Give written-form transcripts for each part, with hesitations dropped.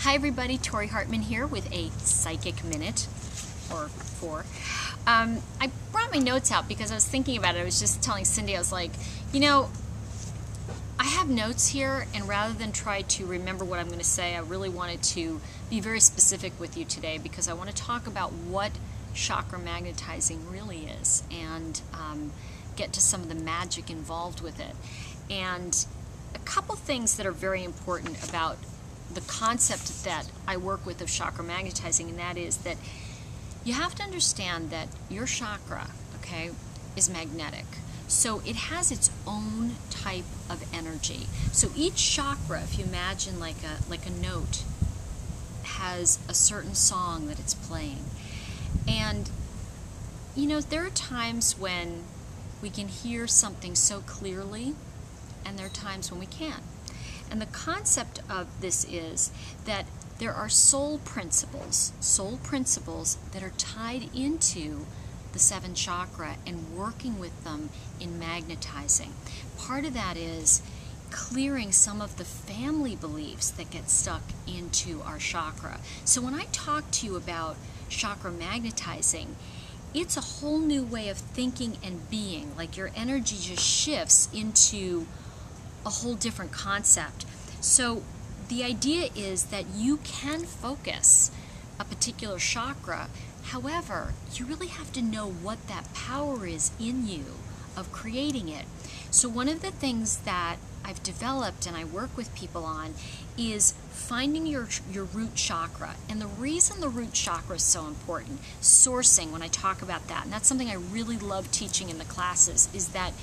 Hi everybody, Tori Hartman here with a Psychic Minute, or 4. I brought my notes out because I was thinking about it. I was just telling Cindy, I was like, you know, I have notes here, and rather than try to remember what I'm going to say, I really wanted to be very specific with you today because I want to talk about what chakra magnetizing really is and get to some of the magic involved with it. And a couple things that are very important about the concept that I work with of chakra magnetizing, and that is that you have to understand that your chakra, okay, is magnetic. So it has its own type of energy. So each chakra, if you imagine like a note, has a certain song that it's playing. And you know, there are times when we can hear something so clearly, and there are times when we can't. And the concept of this is that there are soul principles that are tied into the 7 chakra and working with them in magnetizing. Part of that is clearing some of the family beliefs that get stuck into our chakra. So when I talk to you about chakra magnetizing, it's a whole new way of thinking and being. Like your energy just shifts into a whole different concept. So the idea is that you can focus a particular chakra. However, you really have to know what that power is in you of creating it. So one of the things that I've developed and I work with people on is finding your root chakra. And the reason the root chakra is so important, sourcing, when I talk about that, and that's something I really love teaching in the classes, is that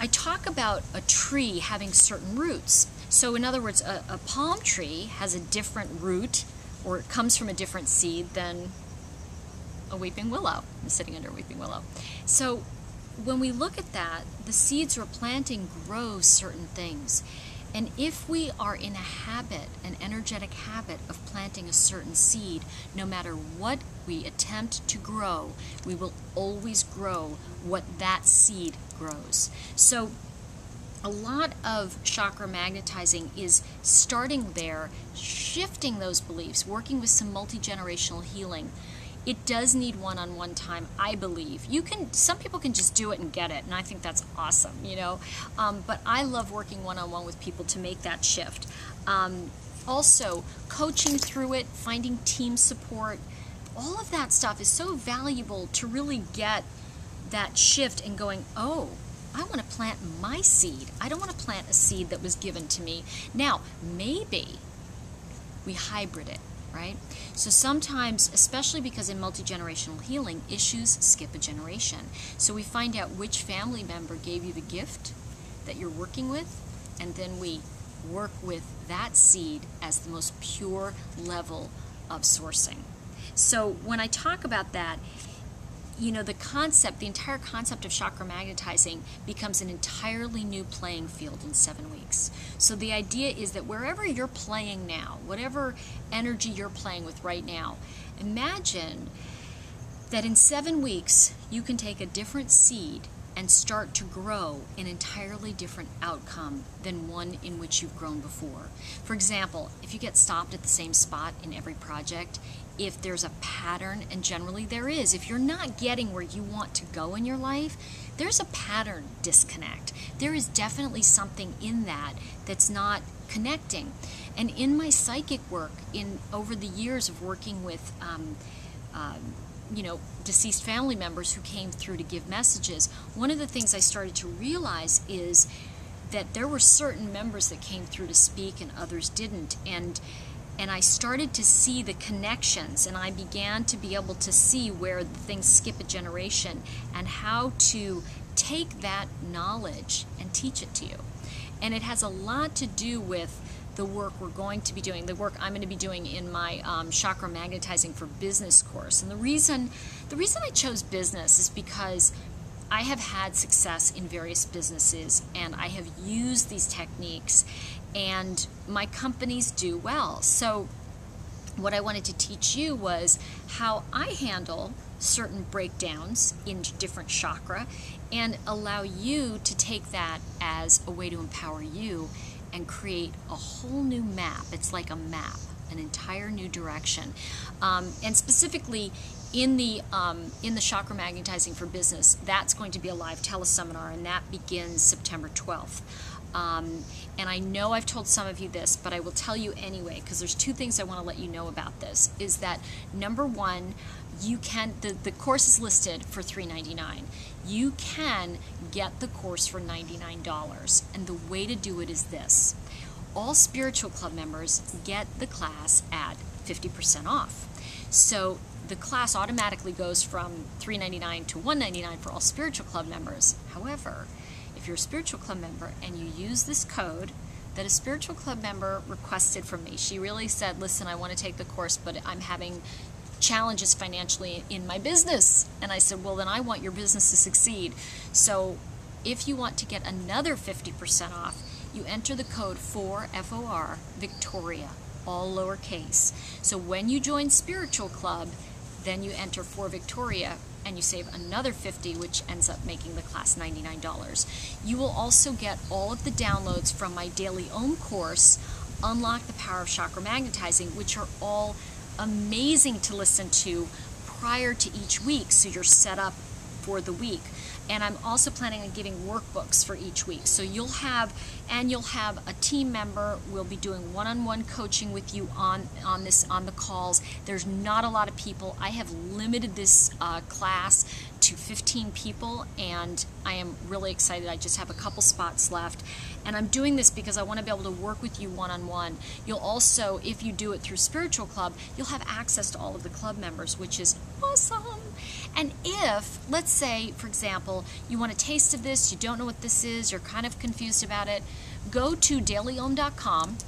I talk about a tree having certain roots. So in other words, a palm tree has a different root, or it comes from a different seed than a weeping willow. I'm sitting under a weeping willow. So when we look at that, the seeds we're planting grow certain things. And if we are in a habit, an energetic habit of planting a certain seed, no matter what we attempt to grow, we will always grow what that seed grows. So a lot of chakra magnetizing is starting there, shifting those beliefs, working with some multi-generational healing. It does need one-on-one time, I believe. Some people can just do it and get it, and I think that's awesome, you know. But I love working one-on-one with people to make that shift. Also, coaching through it, finding team support, all of that stuff is so valuable to really get that shift and going, oh, I want to plant my seed. I don't want to plant a seed that was given to me. Now, maybe we hybrid it. Right? So sometimes, especially because in multi-generational healing, issues skip a generation. So we find out which family member gave you the gift that you're working with, and then we work with that seed as the most pure level of sourcing. So when I talk about that, you know, the entire concept of chakra magnetizing becomes an entirely new playing field in 7 weeks. So the idea is that wherever you're playing now, whatever energy you're playing with right now, imagine that in 7 weeks you can take a different seed and start to grow an entirely different outcome than one in which you've grown before. For example, if you get stopped at the same spot in every project, if there's a pattern, and generally there is, if you're not getting where you want to go in your life, there's a pattern disconnect. There is definitely something in that that's not connecting. And in my psychic work, over the years of working with you know, deceased family members who came through to give messages, one of the things I started to realize is that there were certain members that came through to speak and others didn't. And I started to see the connections, and I began to be able to see where things skip a generation and how to take that knowledge and teach it to you. And it has a lot to do with the work we're going to be doing, the work I'm going to be doing in my Chakra Magnetizing for Business course. And the reason I chose business is because I have had success in various businesses, and I have used these techniques, and my companies do well. So what I wanted to teach you was how I handle certain breakdowns in different chakra and allow you to take that as a way to empower you and create a whole new map. It's like a map, an entire new direction. And specifically in the Chakra Magnetizing for Business, that's going to be a live teleseminar, and that begins September 12th. And I know I've told some of you this, but I will tell you anyway, because there's two things I want to let you know about this. Is that number one, you can, the course is listed for $3.99. You can get the course for $99, and the way to do it is this. All Spiritual Club members get the class at 50% off. So the class automatically goes from $3.99 to $1.99 for all Spiritual Club members. However, if you're a Spiritual Club member and you use this code that a Spiritual Club member requested from me, she really said, listen, I want to take the course, but I'm having challenges financially in my business. And I said, well, then I want your business to succeed. So if you want to get another 50% off, you enter the code FOR, Victoria, all lowercase. So when you join Spiritual Club, then you enter for Victoria, and you save another $50, which ends up making the class $99. You will also get all of the downloads from my Daily Ohm course, Unlock the Power of Chakra Magnetizing, which are all amazing to listen to prior to each week, so you're set up for the week. And I'm also planning on giving workbooks for each week. So you'll have a team member. We'll be doing one-on-one coaching with you on the calls. There's not a lot of people. I have limited this class to 15 people, and I am really excited. I just have a couple spots left. And I'm doing this because I want to be able to work with you one-on-one. You'll also, if you do it through Spiritual Club, you'll have access to all of the club members, which is awesome. And if, let's say, for example, you want a taste of this, you don't know what this is, you're kind of confused about it, go to dailyohm.com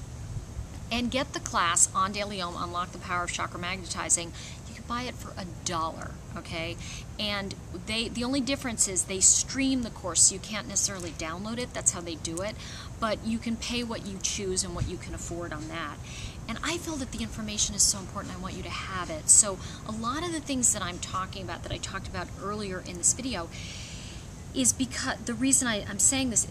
and get the class on Daily Ohm, Unlock the Power of Chakra Magnetizing. You can buy it for $1, okay? And the only difference is they stream the course, so you can't necessarily download it. That's how they do it. But you can pay what you choose and what you can afford on that. And I feel that the information is so important, I want you to have it. So a lot of the things that I'm talking about, that I talked about earlier in this video, is because the reason I'm saying this,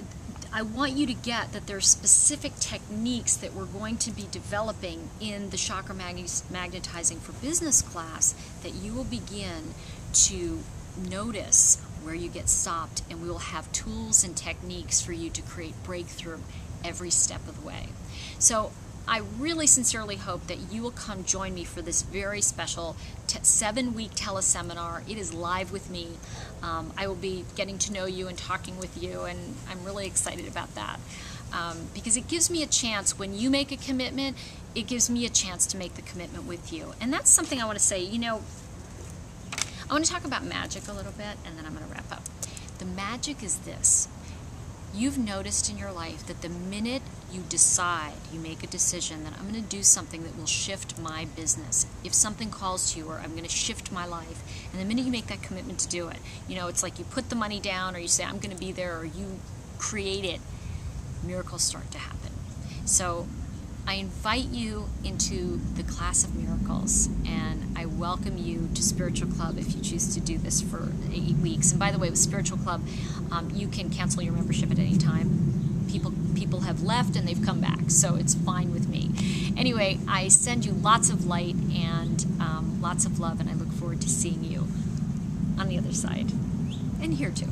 I want you to get that there's specific techniques that we're going to be developing in the Chakra Magnetizing for Business class that you will begin to notice where you get stopped, and we will have tools and techniques for you to create breakthrough every step of the way. So I really sincerely hope that you will come join me for this very special 7-week teleseminar. It is live with me. I will be getting to know you and talking with you, and I'm really excited about that. Because it gives me a chance, when you make a commitment, it gives me a chance to make the commitment with you. And that's something I want to say. You know, I want to talk about magic a little bit, and then I'm going to wrap up. The magic is this. You've noticed in your life that the minute you decide, you make a decision that I'm going to do something that will shift my business, if something calls to you, or I'm going to shift my life, and the minute you make that commitment to do it, you know, it's like you put the money down, or you say I'm going to be there, or you create it, miracles start to happen. So I invite you into the class of miracles, and I welcome you to Spiritual Club if you choose to do this for 8 weeks. And by the way, with Spiritual Club, you can cancel your membership at any time. People have left and they've come back, so it's fine with me. Anyway, I send you lots of light and lots of love, and I look forward to seeing you on the other side, and here too.